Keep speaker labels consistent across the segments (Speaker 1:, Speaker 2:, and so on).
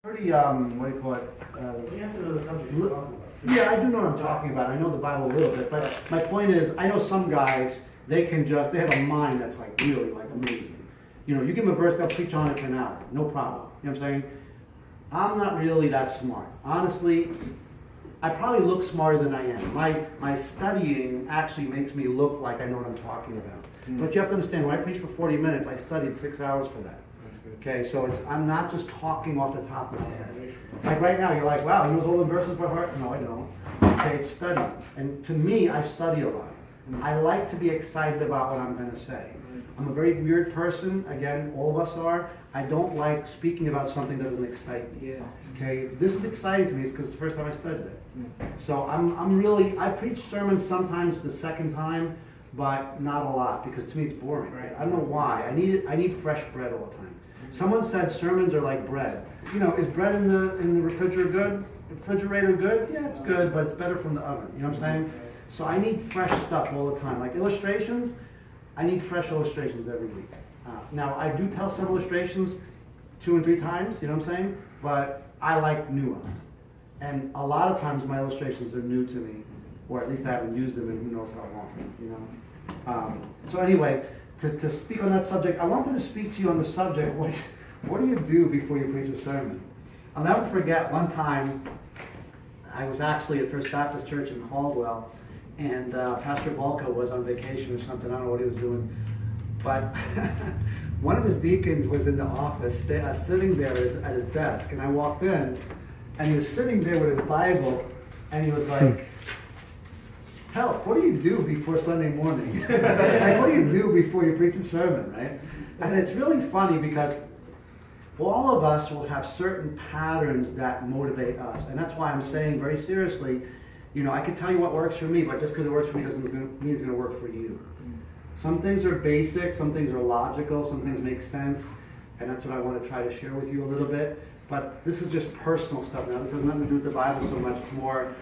Speaker 1: Pretty, what do you call it?
Speaker 2: You have to know the subject you're talking about.
Speaker 1: Yeah, I do know what I'm talking about. I know the Bible a little bit, but my point is, I know some guys, they have a mind that's like really like amazing. You know, you give them a verse, they'll preach on it for an hour, no problem. You know what I'm saying? I'm not really that smart. Honestly, I probably look smarter than I am. My studying actually makes me look like I know what I'm talking about. But you have to understand, when I preach for 40 minutes, I studied 6 hours for that. Okay, so I'm not just talking off the top of my head. Like right now, you're like, wow, he knows all the verses by heart? No, I don't. Okay, it's studying. And to me, I study a lot. I like to be excited about what I'm going to say. I'm a very weird person. Again, all of us are. I don't like speaking about something that doesn't excite me. Okay, this is exciting to me. It's because it's the first time I studied it. So I preach sermons sometimes the second time, but not a lot, because to me it's boring. I don't know why. I need fresh bread all the time. Someone said sermons are like bread. You know, is bread in the refrigerator good? Refrigerator good? Yeah, it's good, but it's better from the oven. You know what I'm saying? So I need fresh stuff all the time. Like illustrations, I need fresh illustrations every week. Now, I do tell some illustrations 2 and 3 times, you know what I'm saying? But I like new ones. And a lot of times my illustrations are new to me, or at least I haven't used them in who knows how long, you know? So anyway, to speak on that subject, I wanted to speak to you on the subject, what do you do before you preach a sermon? I'll never forget one time, I was actually at First Baptist Church in Caldwell, and Pastor Balka was on vacation or something, I don't know what he was doing, but one of his deacons was in the office, sitting there at his desk, and I walked in, and he was sitting there with his Bible, and he was like, help, what do you do before Sunday morning? Like, what do you do before you preach a sermon, right? And it's really funny because all of us will have certain patterns that motivate us. And that's why I'm saying very seriously, you know, I can tell you what works for me, but just because it works for me doesn't mean it's going to work for you. Some things are basic, some things are logical, some things make sense, and that's what I want to try to share with you a little bit. But this is just personal stuff now. This has nothing to do with the Bible so much. It's more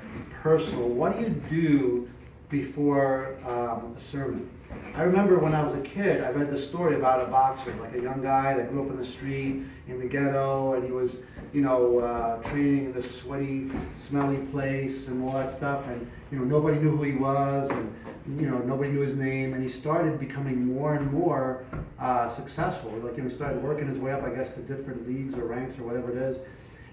Speaker 1: personal. What do you do before a sermon? I remember when I was a kid, I read this story about a boxer, like a young guy that grew up in the street, in the ghetto, and he was, you know, training in this sweaty, smelly place and all that stuff, and, you know, nobody knew who he was, and, you know, nobody knew his name, and he started becoming more and more successful. Like, you know, he started working his way up, I guess, to different leagues or ranks or whatever it is,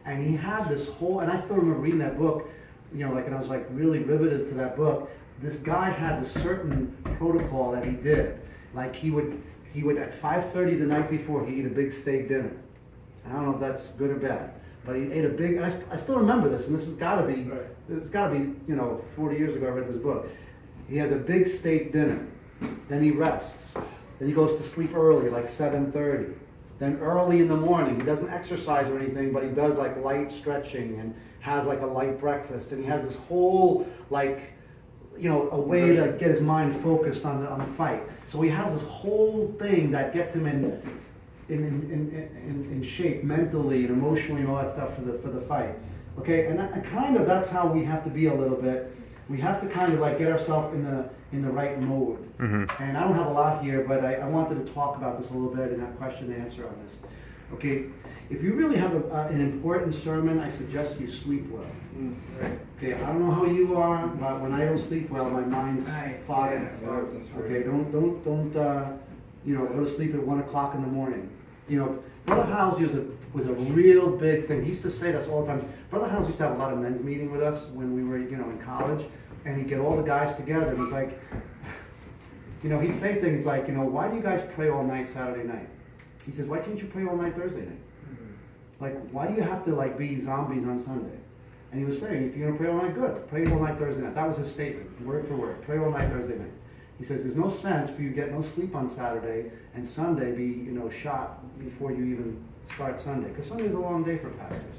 Speaker 1: and he had this whole, and I still remember reading that book, you know, like, and I was like really riveted to that book. This guy had a certain protocol that he did. Like he would at 5:30 the night before, he'd eat a big steak dinner. I don't know if that's good or bad, but he ate a big, and I still remember this, and this has got to be, you know, 40 years ago I read this book. He has a big steak dinner, then he rests, then he goes to sleep early, like 7:30. Then early in the morning, he doesn't exercise or anything, but he does like light stretching and has like a light breakfast, and he has this whole like, you know, a way to get his mind focused on the fight. So he has this whole thing that gets him in shape mentally and emotionally and all that stuff for the fight. Okay, and that's how we have to be a little bit. We have to kind of like get ourselves in the right mode. Mm-hmm. And I don't have a lot here, but I wanted to talk about this a little bit and have question and answer on this. Okay, if you really have an important sermon, I suggest you sleep well. Right. Okay, I don't know how you are, but when I don't sleep well, my mind's foggy. Okay, don't you know, go to sleep at 1 o'clock in the morning. You know, Brother Howes was a real big thing. He used to say to us all the time. Brother Howes used to have a lot of men's meeting with us when we were, you know, in college, and he'd get all the guys together. And he's like, you know, he'd say things like, you know, why do you guys pray all night Saturday night? He says, why can't you pray all night Thursday night? Like, why do you have to like be zombies on Sunday? And he was saying, if you're going to pray all night, good. Pray all night Thursday night. That was his statement, word for word. Pray all night Thursday night. He says, there's no sense for you to get no sleep on Saturday and Sunday be, you know, shot before you even start Sunday. Because Sunday is a long day for pastors.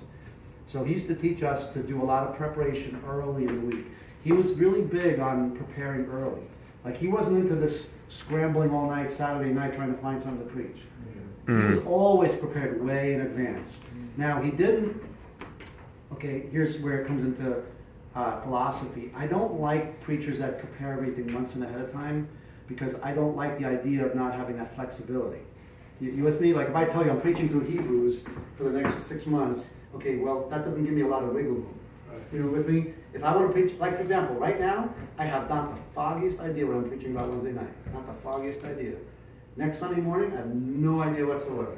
Speaker 1: So he used to teach us to do a lot of preparation early in the week. He was really big on preparing early. Like, he wasn't into this scrambling all night Saturday night trying to find something to preach. He was always prepared way in advance. Now, he didn't, okay, here's where it comes into philosophy. I don't like preachers that prepare everything months ahead of time, because I don't like the idea of not having that flexibility. You with me? Like, if I tell you I'm preaching through Hebrews for the next 6 months, Okay, well, that doesn't give me a lot of wiggle room.
Speaker 2: Right.
Speaker 1: You know, with me, if I want to preach, like for example, right now, I have not the foggiest idea what I'm preaching about Wednesday night. Not the foggiest idea. Next Sunday morning, I have no idea whatsoever.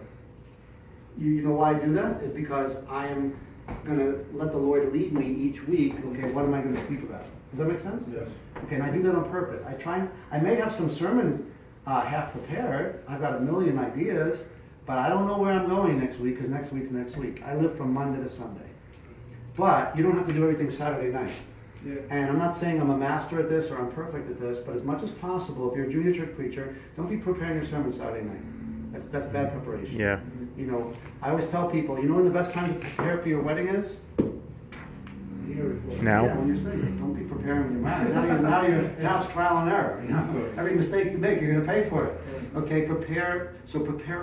Speaker 1: You know why I do that? It's because I am going to let the Lord lead me each week. Okay, what am I going to speak about? Does that make sense?
Speaker 2: Yes.
Speaker 1: Okay, and I do that on purpose. I may have some sermons half prepared. I've got a million ideas, but I don't know where I'm going next week because next week's next week. I live from Monday to Sunday. But you don't have to do everything Saturday night.
Speaker 2: Yeah.
Speaker 1: And I'm not saying I'm a master at this or I'm perfect at this, but as much as possible, if you're a junior church preacher, don't be preparing your sermon Saturday night. That's bad preparation.
Speaker 3: Yeah.
Speaker 1: You know, I always tell people, you know when the best time to prepare for your wedding is?
Speaker 3: Now?
Speaker 1: Yeah, when you're single. Don't be preparing your marriage. Now it's trial and error. You know? Every mistake you make, you're going to pay for it. Okay, prepare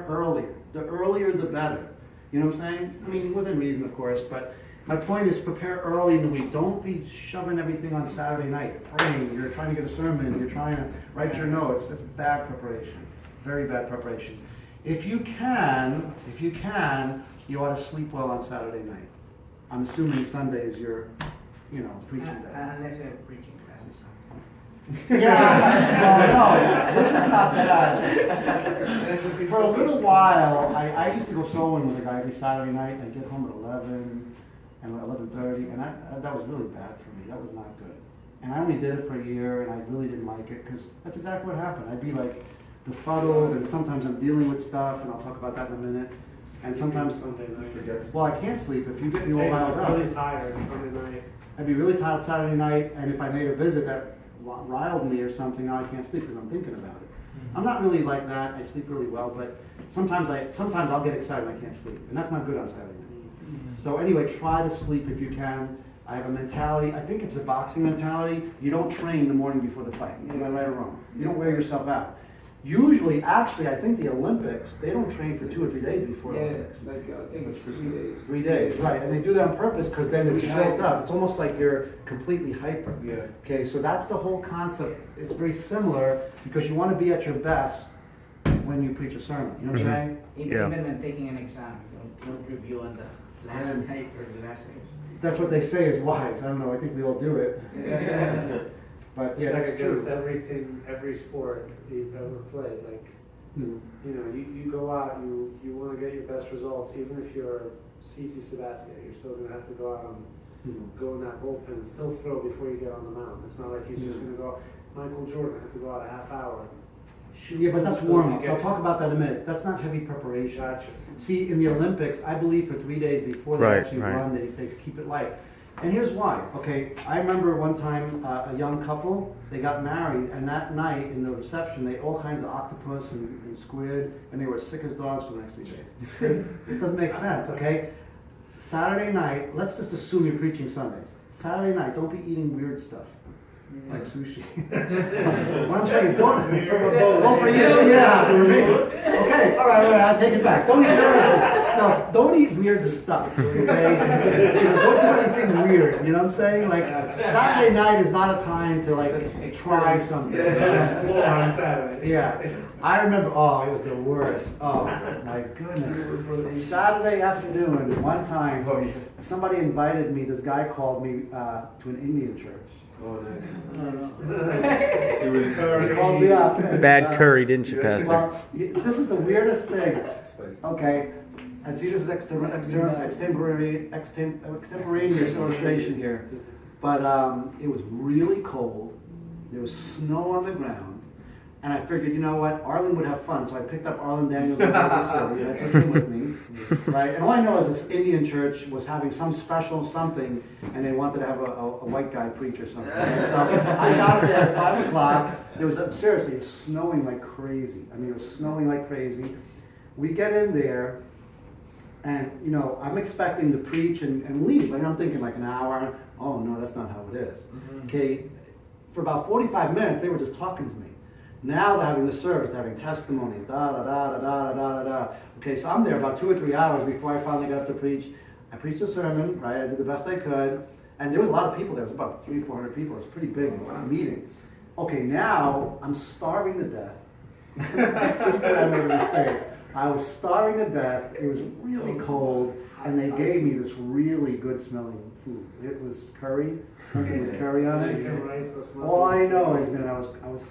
Speaker 1: earlier. The earlier, the better. You know what I'm saying? I mean, within reason, of course, but my point is prepare early in the week. Don't be shoving everything on Saturday night, praying. You're trying to get a sermon. You're trying to write your notes. It's bad preparation. Very bad preparation. If you can, you ought to sleep well on Saturday night. I'm assuming Sunday is your, preaching day.
Speaker 4: Unless you're preaching classes.
Speaker 1: Yeah, no, this is not bad. For a little while, I used to go soloing with a guy every Saturday night. I'd get home at 11 and 11:30, and that was really bad for me. That was not good. And I only did it for a year, and I really didn't like it, because that's exactly what happened. I'd be like befuddled, and sometimes I'm dealing with stuff, and I'll talk about that in a minute. And sometimes,
Speaker 2: Sunday night.
Speaker 1: well, I can't sleep if you get me all riled
Speaker 2: I'm really
Speaker 1: up.
Speaker 2: tired on Sunday night.
Speaker 1: I'd be really tired Saturday night, and if I made a visit that riled me or something, now I can't sleep because I'm thinking about it. I'm not really like that. I sleep really well, but sometimes I'll get excited and I can't sleep, and that's not good on Saturday night. So anyway, try to sleep if you can. I have a mentality. I think it's a boxing mentality. You don't train the morning before the fight. Am I right or wrong? You don't wear yourself out. Usually, actually, I think the Olympics, they don't train for 2 or 3 days before the Olympics.
Speaker 4: Like I think it's 3 days.
Speaker 1: 3 days, right, and they do that on purpose because then it's built up. It's almost like you're completely hyper.
Speaker 2: Yeah.
Speaker 1: Okay, so that's the whole concept. It's very similar because you want to be at your best when you preach a sermon. You know what I'm saying?
Speaker 3: Yeah.
Speaker 4: Even when taking an exam, don't review on the last night or the last days.
Speaker 1: That's what they say is wise. I don't know. I think we all do it. But yeah, that's
Speaker 2: against
Speaker 1: true.
Speaker 2: everything, every sport you've ever played. Like,
Speaker 1: Mhm.
Speaker 2: you go out, you want to get your best results. Even if you're CC Sabathia, you're still going to have to go out and
Speaker 1: Mhm.
Speaker 2: go in that bullpen and still throw before you get on the mound. It's not like he's just going to go. Michael Jordan had to go out a half hour.
Speaker 1: Yeah, but that's
Speaker 2: So
Speaker 1: warm-ups.
Speaker 2: you
Speaker 1: I'll
Speaker 2: get-
Speaker 1: talk about that in a minute. That's not heavy preparation.
Speaker 2: Gotcha.
Speaker 1: See, in the Olympics, I believe for 3 days before they
Speaker 3: Right,
Speaker 1: actually
Speaker 3: right.
Speaker 1: run, they keep it light. And here's why. Okay, I remember one time a young couple, they got married, and that night in the reception, they ate all kinds of octopus and squid, and they were sick as dogs for the next 3 days. It doesn't make sense, okay? Saturday night, let's just assume you're preaching Sundays. Saturday night, don't be eating weird stuff. Like sushi. What I'm saying is don't, for you, yeah, for me. Okay, all right, I'll take it back. Don't eat everything. No, don't eat weird stuff, okay? Don't do anything weird, you know what I'm saying? Like, Saturday night is not a time to, like, try something.
Speaker 2: Explore on Saturday.
Speaker 1: Yeah, I remember, it was the worst. Oh, my goodness. Saturday afternoon, one time, somebody invited me, this guy called me to an Indian church.
Speaker 5: Oh, nice.
Speaker 1: He called me up. And,
Speaker 3: Bad curry, didn't you, Pastor?
Speaker 1: Well, this is the weirdest thing.
Speaker 5: Spicy.
Speaker 1: Okay, and see, this is extemporaneous illustration here. But it was really cold. There was snow on the ground. And I figured, you know what, Arlen would have fun. So I picked up Arlen Daniels and I took him with me. Right? And all I know is this Indian church was having some special something, and they wanted to have a white guy preach or something. So I got there at 5 o'clock. There was, seriously, it was snowing like crazy. I mean, it was snowing like crazy. We get in there, and, I'm expecting to preach and leave. Like, I'm thinking like an hour. Oh, no, that's not how it is. Okay, for about 45 minutes, they were just talking to me. Now they're having the service, they're having testimonies, da-da-da-da-da-da-da-da. Okay, so I'm there about 2 or 3 hours before I finally got up to preach. I preached a sermon, right? I did the best I could. And there was a lot of people there. It was about 300 or 400 people. It was a pretty big meeting. Okay, now I'm starving to death. This is what I made a mistake. I was starving to death. It was really cold. and they gave me this really good smelling food. It was curry, something with curry on it.
Speaker 2: Chicken, rice, basmati.
Speaker 1: All I know is, man, I was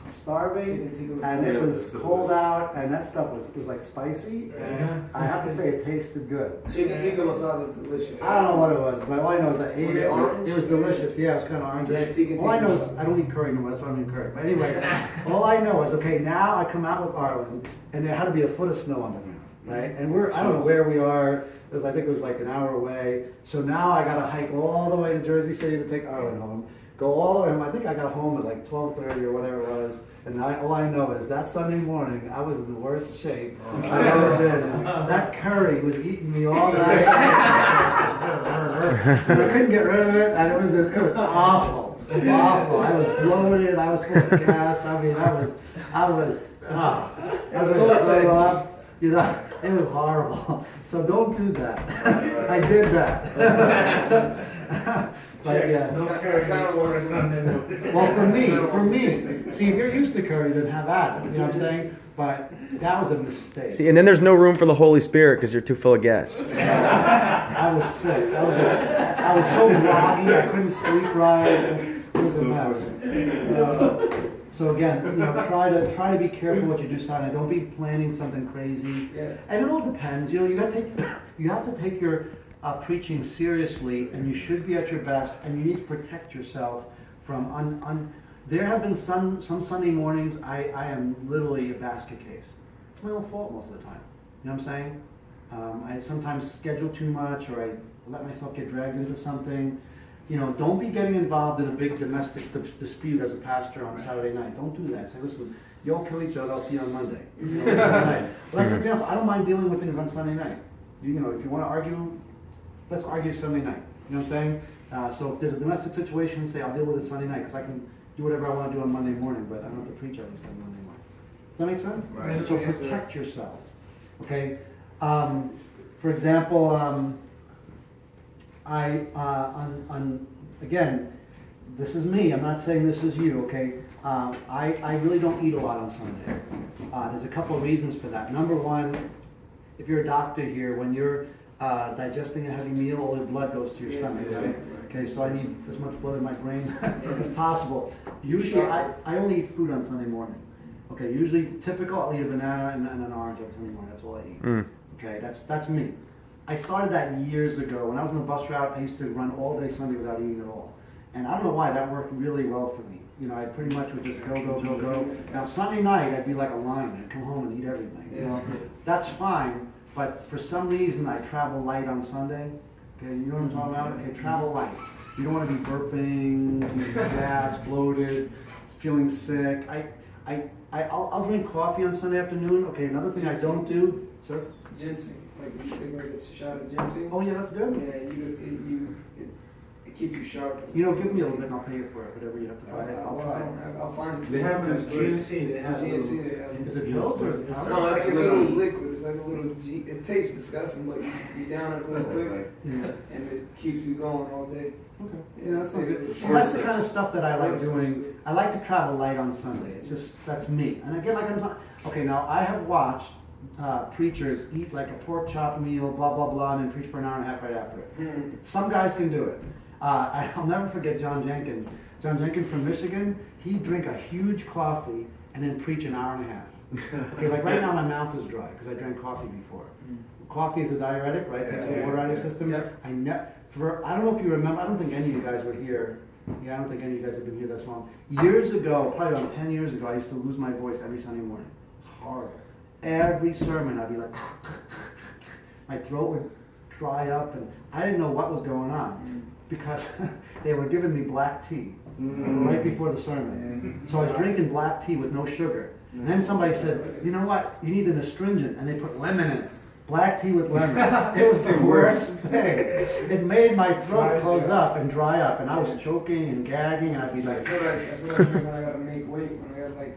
Speaker 1: starving, and it was cold out, and that stuff was like spicy. And I have to say, it tasted good.
Speaker 3: Chicken tikka masala is delicious.
Speaker 1: I don't know what it was, but all I know is I ate
Speaker 3: Was it
Speaker 1: it.
Speaker 3: orange?
Speaker 1: It was delicious. Yeah, it was kind of orange.
Speaker 3: Yeah, tikka
Speaker 1: All I know is
Speaker 3: masala.
Speaker 1: I don't eat curry no more. That's why I'm eating curry. But anyway, all I know is, okay, now I come out with Arlen, and there had to be a foot of snow on the ground, right? And I don't know where we are. I think it was like an hour away. So now I got to hike all the way to Jersey City to take Arlen home. Go all the way home. I think I got home at like 12:30 or whatever it was. And all I know is that Sunday morning, I was in the worst shape I've ever been in. That curry was eating me all night. And I couldn't get rid of it, and it was awful. Awful. I was bloated. I was full of gas. I mean, I was ready to throw up. You know, it was horrible. So don't do that. I did that. But yeah.
Speaker 2: No curry before Sunday morning.
Speaker 1: Well, for me, see, if you're used to curry, then have at it. You know what I'm saying? But that was a mistake.
Speaker 5: See, and then there's no room for the Holy Spirit because you're too full of gas.
Speaker 1: I was sick. I was so groggy. I couldn't sleep right. It was a mess. So again, you know, try to be careful what you do Saturday. Don't be planning something crazy.
Speaker 3: Yeah.
Speaker 1: And it all depends. You know, you have to take your preaching seriously, and you should be at your best. And you need to protect yourself from There have been some Sunday mornings I am literally a basket case. It's my own fault most of the time. You know what I'm saying? I sometimes schedule too much, or I let myself get dragged into something. You know, don't be getting involved in a big domestic dispute as a pastor on Saturday night. Don't do that. Say, listen, you all kill each other. I'll see you on Monday. You know, Sunday night. Like, for example, I don't mind dealing with things on Sunday night. You know, if you want to argue, let's argue Sunday night. You know what I'm saying? So if there's a domestic situation, say, I'll deal with it Sunday night, because I can do whatever I want to do on Monday morning, but I don't have to preach every Sunday morning. Does that make sense?
Speaker 3: Right.
Speaker 1: So protect yourself. Okay? For example, again, this is me. I'm not saying this is you, okay? I really don't eat a lot on Sunday. There's a couple of reasons for that. Number one, if you're a doctor here, when you're digesting a heavy meal, all your blood goes to your stomach, right? Okay, so I need as much blood in my brain as possible. Usually, I only eat fruit on Sunday morning. Okay, usually typical, I'll eat a banana and an orange on Sunday morning. That's all I eat. Okay, that's me. I started that years ago. When I was on the bus route, I used to run all day Sunday without eating at all. And I don't know why, that worked really well for me. You know, I pretty much would just go. Now Sunday night, I'd be like a lion. I'd come home and eat everything. You know, that's fine, but for some reason, I travel light on Sunday. Okay, you know what I'm talking about? Okay, travel light. You don't want to be burping, gas, bloated, feeling sick. I'll drink coffee on Sunday afternoon. Okay, another thing I don't do, sir?
Speaker 3: Ginseng. Like you take like a shot of ginseng.
Speaker 1: Oh yeah, that's good.
Speaker 3: Yeah, it keeps you sharp.
Speaker 1: You know, give me a little bit and I'll pay you for it, whatever you have to buy it. I'll
Speaker 3: Well,
Speaker 1: try
Speaker 3: I
Speaker 1: it.
Speaker 3: don't have, I'll find it.
Speaker 2: They have them as GNC. They have
Speaker 3: GNC,
Speaker 2: those.
Speaker 3: they have
Speaker 1: Is it pills or is it
Speaker 2: It's
Speaker 1: powder?
Speaker 3: No, it's like a
Speaker 2: It's
Speaker 3: little
Speaker 2: like-
Speaker 3: liquid. It's like a little. It tastes disgusting, but you down it real quick,
Speaker 1: Yeah.
Speaker 3: and it keeps you going all day.
Speaker 1: Okay.
Speaker 3: Yeah,
Speaker 1: Yeah, that sounds good.
Speaker 3: it's-
Speaker 1: Well, that's the kind of stuff that I like doing. I like to travel light on Sunday. It's just, that's me. And again, like I'm saying, okay, now I have watched preachers eat like a pork chop meal, blah, blah, blah, and then preach for an hour and a half right after it. Some guys can do it. I'll never forget John Jenkins. John Jenkins from Michigan, he'd drink a huge coffee and then preach an hour and a half. Okay, like right now my mouth is dry because I drank coffee before. Coffee is a diuretic, right? Takes the water out of your system.
Speaker 3: Yep.
Speaker 1: I don't know if you remember, I don't think any of you guys were here. Yeah, I don't think any of you guys have been here this long. Years ago, probably around 10 years ago, I used to lose my voice every Sunday morning. It was horrible. Every sermon, I'd be like, my throat would dry up, and I didn't know what was going on because they were giving me black tea right before the sermon. So I was drinking black tea with no sugar. And then somebody said, you know what, you need an astringent, and they put lemon in it. Black tea with lemon. It was the worst thing. It made my throat close up and dry up, and I was choking and gagging, and I'd be
Speaker 3: I
Speaker 1: like,
Speaker 3: feel like that's what I drink when I gotta make weight, when I gotta like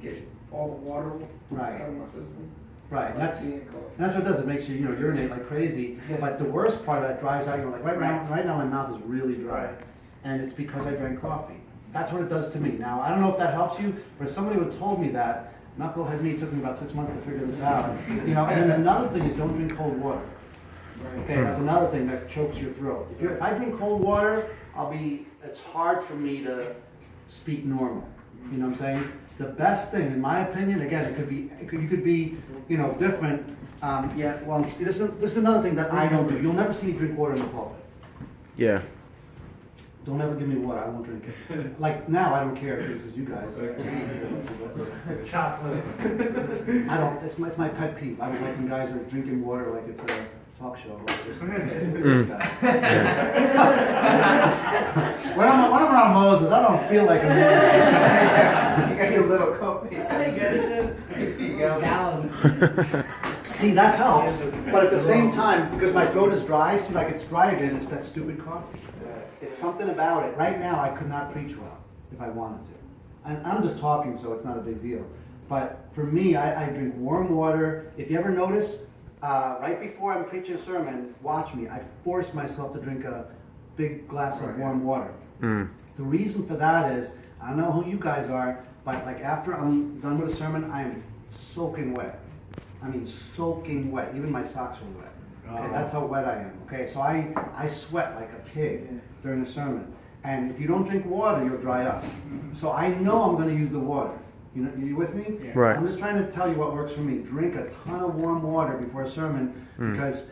Speaker 3: get all the water
Speaker 1: Right.
Speaker 3: out of my system.
Speaker 1: right, and that's
Speaker 3: Tea and coffee.
Speaker 1: what it does. It makes you, urinate like crazy. But the worst part of that dries out. You're like, right now my mouth is really dry, and it's because I drank coffee. That's what it does to me. Now I don't know if that helps you, but if somebody would have told me that, knucklehead me, it took me about 6 months to figure this out. And then another thing is don't drink cold water. Okay, that's another thing that chokes your throat. If I drink cold water, it's hard for me to speak normal. You know what I'm saying? The best thing, in my opinion, again, you could be, different. See, this is another thing that I don't do. You'll never see me drink water in the pulpit.
Speaker 5: Yeah.
Speaker 1: Don't ever give me water, I won't drink it. Like now, I don't care because it's you guys.
Speaker 2: Chocolate.
Speaker 1: I don't, it's my pet peeve. I don't like when guys are drinking water like it's a talk show. Like this guy. When I'm around Moses, I don't feel like a man.
Speaker 4: You got your little cup. He's got 50 gallons.
Speaker 1: See, that helps, but at the same time, because my throat is dry, see, like it's dry again, it's that stupid coffee. It's something about it. Right now, I could not preach well if I wanted to. And I'm just talking, so it's not a big deal. But for me, I drink warm water. If you ever notice, right before I'm preaching a sermon, watch me. I force myself to drink a big glass of warm water. The reason for that is, I don't know who you guys are, but like after I'm done with a sermon, I am soaking wet. I mean, soaking wet. Even my socks are wet. Okay, that's how wet I am. Okay, so I sweat like a pig during the sermon. And if you don't drink water, you'll dry up. So I know I'm going to use the water. You with me?
Speaker 5: Yeah. Right.
Speaker 1: I'm just trying to tell you what works for me. Drink a ton of warm water before a sermon because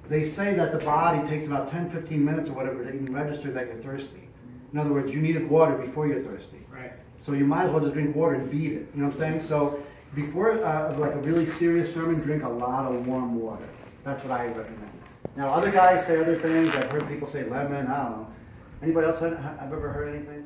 Speaker 1: they say that the body takes about 10-15 minutes or whatever to even register that you're thirsty. In other words, you needed water before you're thirsty.
Speaker 2: Right.
Speaker 1: So you might as well just drink water and beat it. You know what I'm saying? So before like a really serious sermon, drink a lot of warm water. That's what I recommend. Now other guys say other things. I've heard people say lemon. I don't know. Anybody else I've ever heard anything?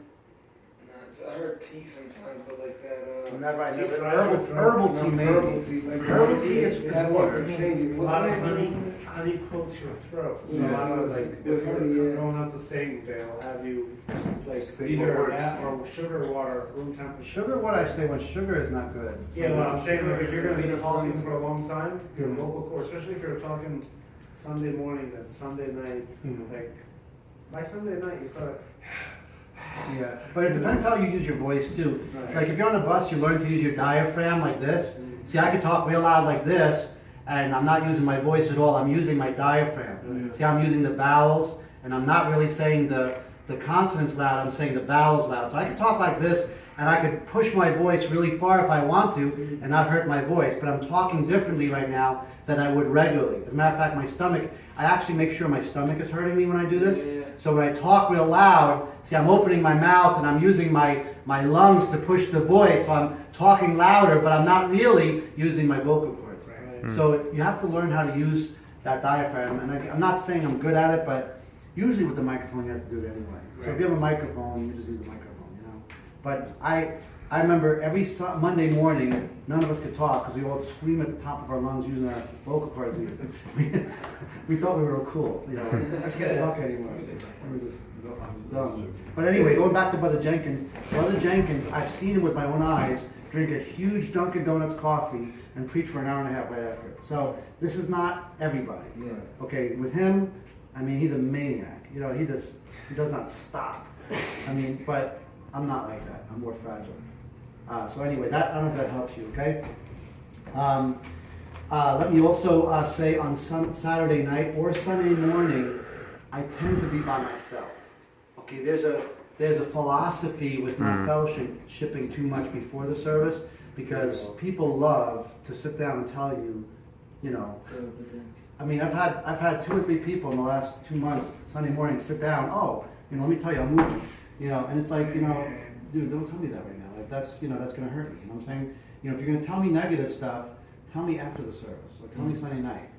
Speaker 3: I heard tea sometimes, but like that.
Speaker 1: Isn't that right?
Speaker 2: Just
Speaker 1: Herbal tea maybe. Herbal tea is
Speaker 3: that
Speaker 1: water.
Speaker 2: A lot of honey coats your throat. So a lot of like, if you're going up to sing, they'll have you like either that or sugar water, room temperature.
Speaker 1: Sugar, what I say when sugar is not good.
Speaker 2: Yeah, well, I'm saying like, if you're gonna be talking for a long time, your vocal cords, especially if you're talking Sunday morning and Sunday night, like by Sunday night you start.
Speaker 1: Yeah, but it depends how you use your voice too.
Speaker 2: Right.
Speaker 1: Like if you're on a bus, you learn to use your diaphragm like this. See, I can talk real loud like this, and I'm not using my voice at all. I'm using my diaphragm. See, I'm using the vowels, and I'm not really saying the consonants loud. I'm saying the vowels loud. So I can talk like this, and I could push my voice really far if I want to, and not hurt my voice. But I'm talking differently right now than I would regularly. As a matter of fact, my stomach, I actually make sure my stomach is hurting me when I do this. So when I talk real loud, see, I'm opening my mouth and I'm using my lungs to push the voice. So I'm talking louder, but I'm not really using my vocal cords.
Speaker 2: Right.
Speaker 1: So you have to learn how to use that diaphragm. And I'm not saying I'm good at it, but usually with the microphone you have to do it anyway. So if you have a microphone, you just use the microphone, But I remember every Monday morning, none of us could talk because we all scream at the top of our lungs using our vocal cords. We thought we were cool, I can't talk anymore. We were just dumb. But anyway, going back to Brother Jenkins. Brother Jenkins, I've seen him with my own eyes drink a huge Dunkin' Donuts coffee and preach for an hour and a half right after it. So this is not everybody.
Speaker 3: Yeah.
Speaker 1: Okay, with him, I mean, he's a maniac. He does not stop. But I'm not like that. I'm more fragile. So anyway, I don't know if that helps you, okay? Let me also say on Saturday night or Sunday morning, I tend to be by myself. Okay, there's a philosophy with not fellowshipping too much before the service because people love to sit down and tell you, I've had 2 or 3 people in the last 2 months Sunday morning sit down. Let me tell you, I'm moving. And it's like, dude, don't tell me that right now. Like that's going to hurt me. You know what I'm saying? If you're going to tell me negative stuff, tell me after the service or tell me Sunday night.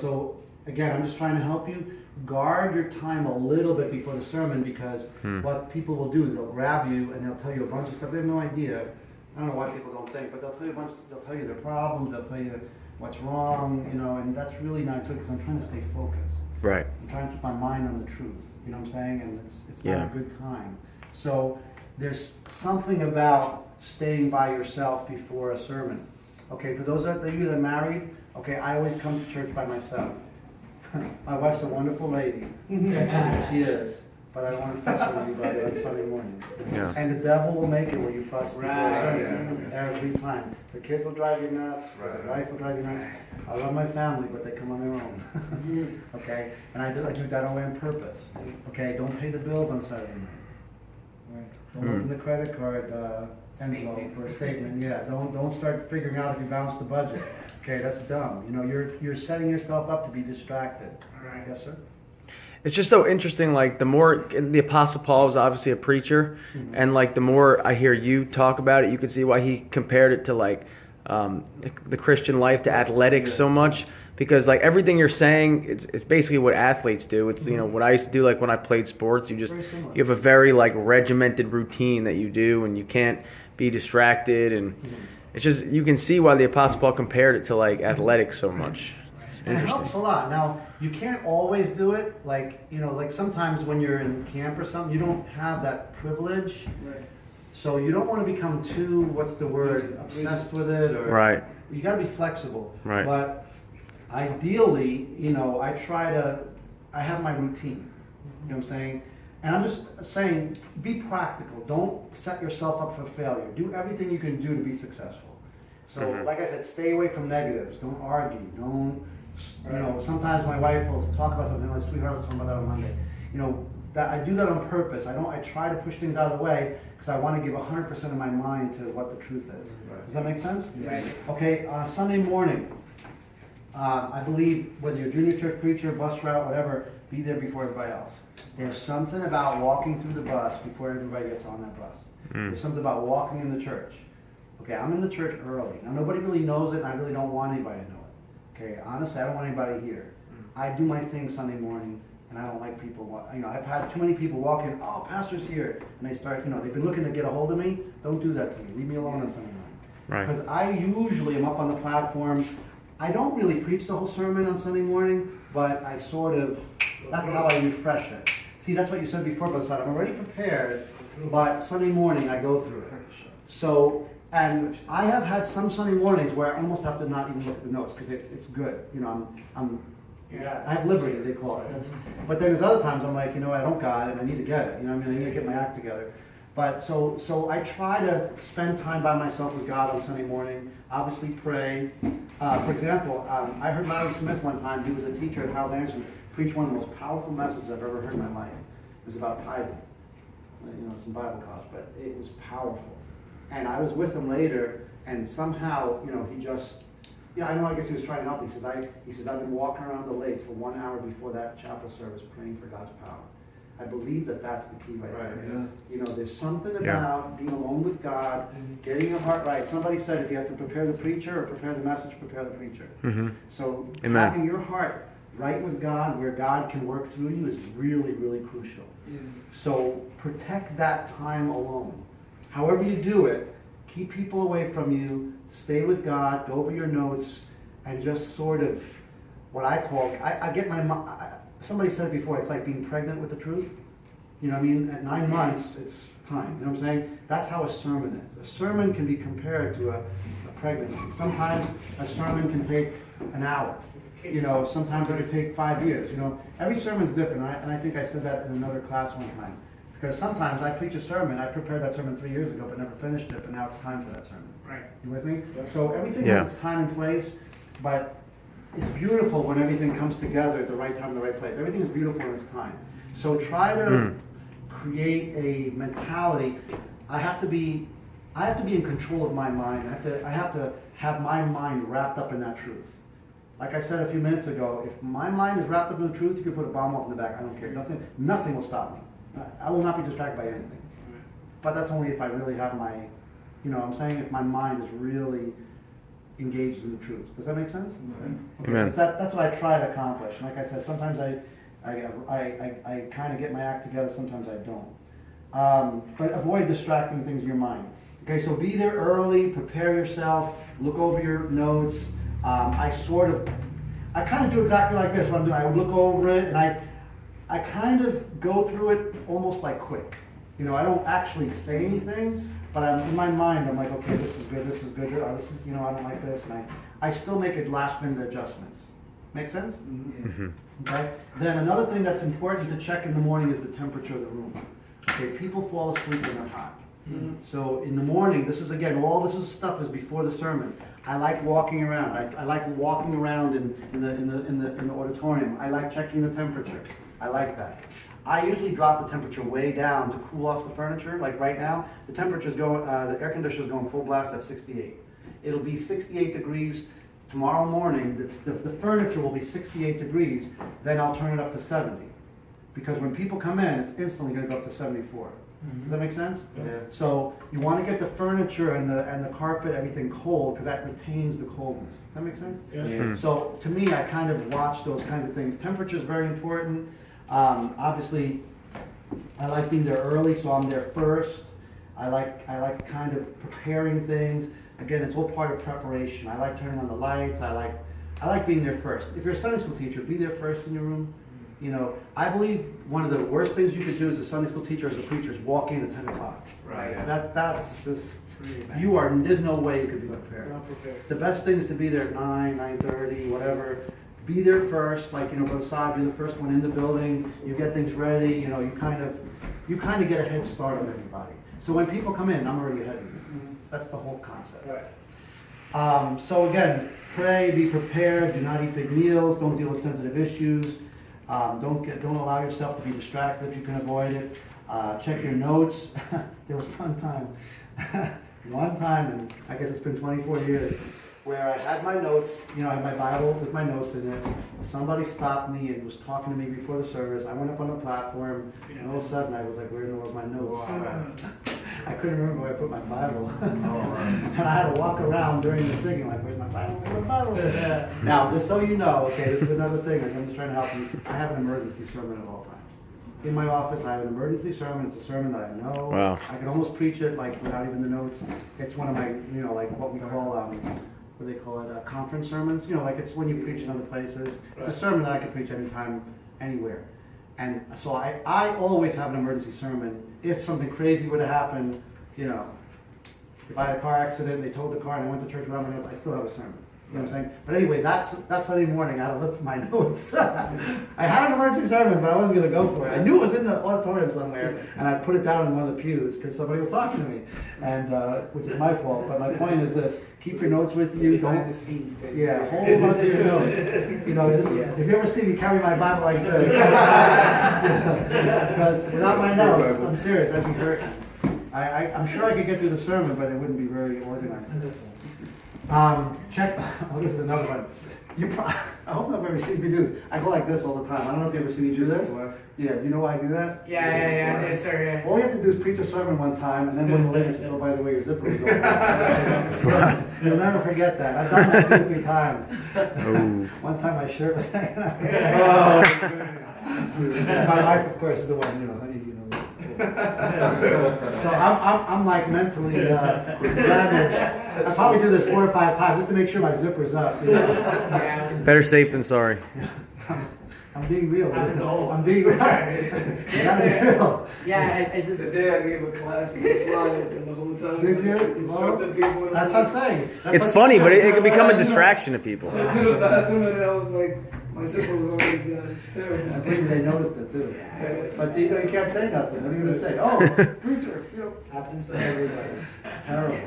Speaker 1: So again, I'm just trying to help you guard your time a little bit before the sermon because what people will do is they'll grab you and they'll tell you a bunch of stuff. They have no idea. I don't know why people don't think, but they'll tell you they'll tell you their problems. They'll tell you what's wrong. And that's really not good because I'm trying to stay focused.
Speaker 5: Right.
Speaker 1: I'm trying to keep my mind on the truth. You know what I'm saying? And it's not a good time. So there's something about staying by yourself before a sermon. Okay, for those of you that are married, okay, I always come to church by myself. My wife's a wonderful lady. She is. but I don't want to fuss with anybody on Sunday morning.
Speaker 5: Yeah.
Speaker 1: And the devil will make it where you fuss before
Speaker 4: Right.
Speaker 1: sermon every time. The kids will drive you nuts, the wife will drive you nuts. I love my family, but they come on their own. Okay? And I do that away on purpose. Okay? Don't pay the bills on Saturday night. Don't open the credit card envelope or a statement. Yeah, don't start figuring out if you balance the budget. Okay, that's dumb. You know, you're setting yourself up to be distracted.
Speaker 2: Right.
Speaker 1: Yes, sir.
Speaker 5: It's just so interesting. Like the more the Apostle Paul was obviously a preacher, and like the more I hear you talk about it, you can see why he compared it to like the Christian life to athletics so much. Because like everything you're saying, it's basically what athletes do. It's what I used to do like when I played sports. You have a very like regimented routine that you do, and you can't be distracted. And it's just you can see why the Apostle Paul compared it to like athletics so much. It's
Speaker 1: And it helps a lot. Now, you can't always do it. Like, like sometimes when you're in camp or something, you don't have that privilege.
Speaker 3: Right.
Speaker 1: So you don't want to become too, what's the word, obsessed with it. Or
Speaker 5: Right.
Speaker 1: You got to be flexible.
Speaker 5: Right.
Speaker 1: But ideally, I have my routine. You know what I'm saying? And I'm just saying, be practical. Don't set yourself up for failure. Do everything you can do to be successful. So, like I said, stay away from negatives. Don't argue. Don't, sometimes my wife will talk about something like, sweetheart, I was talking about that on Monday. That I do that on purpose. I try to push things out of the way because I want to give 100% of my mind to what the truth is.
Speaker 2: Right.
Speaker 1: Does that make sense?
Speaker 3: Right.
Speaker 1: Okay, Sunday morning. I believe whether you're a junior church preacher, bus route, whatever, be there before everybody else. There's something about walking through the bus before everybody gets on that bus. There's something about walking in the church. Okay, I'm in the church early. Now, nobody really knows it, and I really don't want anybody to know it. Okay, honestly, I don't want anybody here. I do my thing Sunday morning, and I don't like people, I've had too many people walk in, oh, pastor's here, and they start, they've been looking to get a hold of me. Don't do that to me. Leave me alone on Sunday morning.
Speaker 5: Right.
Speaker 1: Because I usually am up on the platform. I don't really preach the whole sermon on Sunday morning, but I that's how I refresh it. See, that's what you said before, Brother Side. I'm already prepared, but Sunday morning I go through it. So, and I have had some Sunday mornings where I almost have to not even look at the notes because it's good. I have liberty, they call it. But then there's other times I'm like, I don't got it, and I need to get it. I need to get my act together. But so I try to spend time by myself with God on Sunday morning. Obviously pray. For example, I heard Larry Smith one time. He was a teacher at Howell Anderson. Preach one of the most powerful messages I've ever heard in my life. It was about tithing. It's in Bible college, but it was powerful. And I was with him later, and somehow, he just, I guess he was trying to help me. He says, I've been walking around the lake for 1 hour before that chapel service praying for God's power. I believe that's the key right there. Yeah. There's something about being alone with God, getting your heart right. Somebody said if you have to prepare the preacher or prepare the message, prepare the preacher. So having your heart right with God, where God can work through you, is really, really crucial. So protect that time alone. However you do it, keep people away from you, stay with God, go over your notes, and just sort of what I call, I get my, somebody said it before, it's like being pregnant with the truth. At 9 months, it's time. You know what I'm saying? That's how a sermon is. A sermon can be compared to a pregnancy. Sometimes a sermon can take an hour. Sometimes it could take 5 years. Every sermon's different. And I think I said that in another class one time. Because sometimes I preach a sermon, I prepared that sermon 3 years ago, but never finished it, but now it's time for that sermon.
Speaker 2: Right.
Speaker 1: You with me? So everything has its time and place, but it's beautiful when everything comes together at the right time, the right place. Everything is beautiful in its time. So try to create a mentality. I have to be in control of my mind. I have to have my mind wrapped up in that truth. Like I said a few minutes ago, if my mind is wrapped up in the truth, you can put a bomb off in the back. I don't care. Nothing will stop me. I will not be distracted by anything. But that's only if I really have my, I'm saying if my mind is really engaged in the truth. Does that make sense? Okay,
Speaker 5: Amen.
Speaker 1: so that's what I try to accomplish. And like I said, sometimes I kind of get my act together, sometimes I don't. But avoid distracting things in your mind. Okay, so be there early, prepare yourself, look over your notes. I kind of do exactly like this when I'm doing. I would look over it and I kind of go through it almost like quick. I don't actually say anything, but in my mind, I'm like, okay, this is good, oh, this is, I don't like this, and I still make it last minute adjustments. Make sense?
Speaker 5: Mhm.
Speaker 1: Okay. Then another thing that's important to check in the morning is the temperature of the room. Okay, people fall asleep when they're hot. So in the morning, this is again, all this is stuff is before the sermon. I like walking around. I like walking around in the auditorium. I like checking the temperature. I like that. I usually drop the temperature way down to cool off the furniture. Like right now, the temperature's going, the air conditioner's going full blast at 68. It'll be 68 degrees tomorrow morning. The furniture will be 68 degrees. Then I'll turn it up to 70. Because when people come in, it's instantly going to go up to 74. Does that make sense?
Speaker 2: Yeah.
Speaker 1: So you want to get the furniture and the carpet, everything cold, because that retains the coldness. Does that make sense?
Speaker 2: Yeah.
Speaker 1: So to me, I kind of watch those kinds of things. Temperature is very important. Obviously, I like being there early, so I'm there first. I like kind of preparing things. Again, it's all part of preparation. I like turning on the lights. I like being there first. If you're a Sunday school teacher, be there first in your room. You know, I believe one of the worst things you could do as a Sunday school teacher, as a preacher, is walk in at 10 o'clock.
Speaker 4: Right.
Speaker 1: That's just, there's no way you could be prepared.
Speaker 2: Not prepared.
Speaker 1: The best thing is to be there at 9, 9:30, whatever. Be there first, like, you know, Brother Saab, you're the first one in the building, you get things ready, you know, you kind of get a head start on everybody. So when people come in, I'm already ahead of them. That's the whole concept.
Speaker 2: Right.
Speaker 1: So again, pray, be prepared, do not eat big meals, don't deal with sensitive issues. Don't allow yourself to be distracted if you can avoid it. Check your notes. There was one time, and I guess it's been 24 years, where I had my notes, you know, I had my Bible with my notes in it. Somebody stopped me and was talking to me before the service. I went up on the platform, and all of a sudden I was like, where in the world are my notes? I couldn't remember where I put my Bible. And I had to walk around during the singing, like, where's my Bible? Where's my Bible? Now, just so you know, okay, this is another thing, I'm just trying to help you. I have an emergency sermon at all times. In my office, I have an emergency sermon. It's a sermon that I know.
Speaker 5: Wow.
Speaker 1: I can almost preach it, like, without even the notes. It's one of my, you know, like, what we call, what do they call it, conference sermons. You know, like, it's when you preach in other places. It's a sermon that I can preach anytime, anywhere. And so I always have an emergency sermon. If something crazy would have happened, you know, if I had a car accident, they towed the car and I went to church without my notes, I still have a sermon. You know what I'm saying? But anyway, that's Sunday morning. I had to look for my notes. I had an emergency sermon, but I wasn't going to go for it. I knew it was in the auditorium somewhere, and I put it down in one of the pews because somebody was talking to me, and which is my fault. But my point is this: keep your notes with you. Don't. Yeah, hold on to your notes. You know, if you ever see me carry my Bible like this, because without my notes, I'm serious, I'd be hurt. I'm sure I could get through the sermon, but it wouldn't be very organized. Check. Oh, this is another one. I hope nobody sees me do this. I go like this all the time. I don't know if you ever see me do this. Yeah. Do you know why I do that?
Speaker 4: Yeah, yes, sir, yeah.
Speaker 1: All you have to do is preach a sermon one time, and then when the lady says, "Oh, by the way, your zipper is open," you'll never forget that. I've done that 2 or 3 times.
Speaker 5: Oh.
Speaker 1: One time my shirt was hanging out. My wife, of course, is the one. You know, honey, you know. So I'm like mentally damaged. I probably do this 4 or 5 times just to make sure my zipper's up. You know?
Speaker 5: Better safe than sorry.
Speaker 1: I'm being real. I'm being real.
Speaker 4: Yeah, I just.
Speaker 3: Today I gave a class in the flyer and the whole time.
Speaker 1: Did you?
Speaker 3: Instructing people.
Speaker 1: Well, that's what I'm saying.
Speaker 5: It's funny, but it can become a distraction to people.
Speaker 3: I went to the bathroom and I was like, my zipper was already done. It's
Speaker 1: I
Speaker 3: terrible.
Speaker 1: think they noticed it too. But you know, you can't say nothing. What are you going to say? Oh, preacher, you know, happens to everybody. Terrible.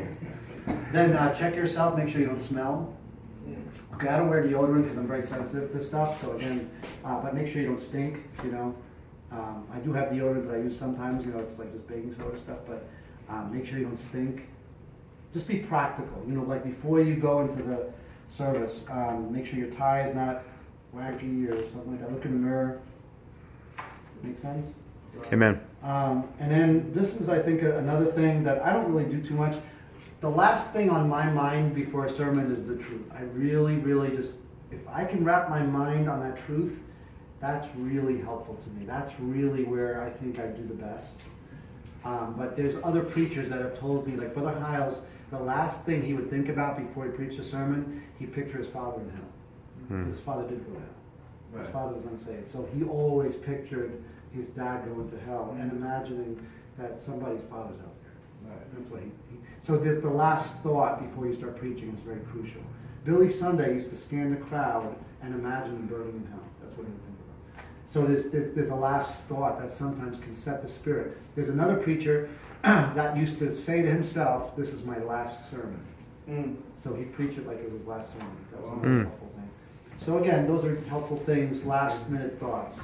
Speaker 1: Then check yourself, make sure you don't smell. Okay, I don't wear deodorant because I'm very sensitive to stuff. So again, but make sure you don't stink. You know, I do have deodorant that I use sometimes. You know, it's like just baking soda stuff. But make sure you don't stink. Just be practical. You know, like before you go into the service, make sure your tie is not wacky or something like that. Look in the mirror. Make sense?
Speaker 5: Amen.
Speaker 1: And then this is, I think, another thing that I don't really do too much. The last thing on my mind before a sermon is the truth. I really, really just, if I can wrap my mind on that truth, that's really helpful to me. That's really where I think I do the best. But there's other preachers that have told me, like Brother Hiles, the last thing he would think about before he preached a sermon, he'd picture his father in hell. Because his father did go to hell. His father was unsaved. So he always pictured his dad going to hell and imagining that somebody's father's out there. That's what he so the last thought before you start preaching is very crucial. Billy Sunday used to scan the crowd and imagine burning in hell. That's what you think about. So there's a last thought that sometimes can set the spirit. There's another preacher that used to say to himself, "This is my last sermon." So he preached it like it was his last sermon. That was another helpful thing. So again, those are helpful things, last minute thoughts.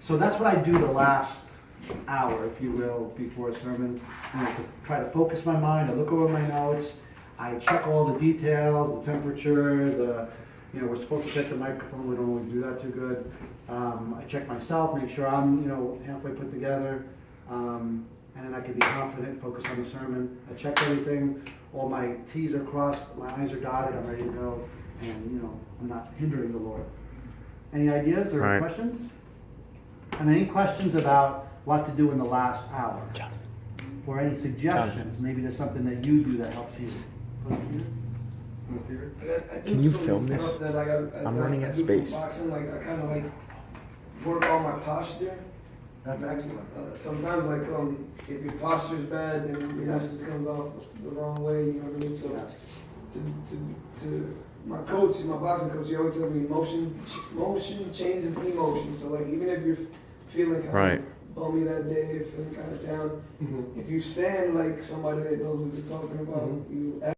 Speaker 1: So that's what I do the last hour, if you will, before a sermon. You know, to try to focus my mind. I look over my notes. I check all the details, the temperature, we're supposed to check the microphone. We don't always do that too good. I check myself, make sure I'm, halfway put together. And then I can be confident, focus on the sermon. I check everything. All my T's are crossed, my I's are dotted. I'm ready to go. And, I'm not hindering the Lord. Any ideas or questions? Any questions about what to do in the last hour? Or any suggestions? Maybe there's something that you do that helps you.
Speaker 3: I do
Speaker 5: Can you
Speaker 3: some
Speaker 5: film
Speaker 3: stuff
Speaker 5: this?
Speaker 3: That
Speaker 5: I'm running out of
Speaker 3: do for
Speaker 5: space.
Speaker 3: Boxing, like I kind of like work on my posture.
Speaker 1: That's excellent.
Speaker 3: Sometimes, like, if your posture's bad and your message comes off the wrong way, you know what I mean? So, to my coach, my boxing coach, he always tells me motion changes emotion. So, like, even if you're feeling kind of bummy that day, feeling kind of down, if you stand like somebody that knows what you're talking about, you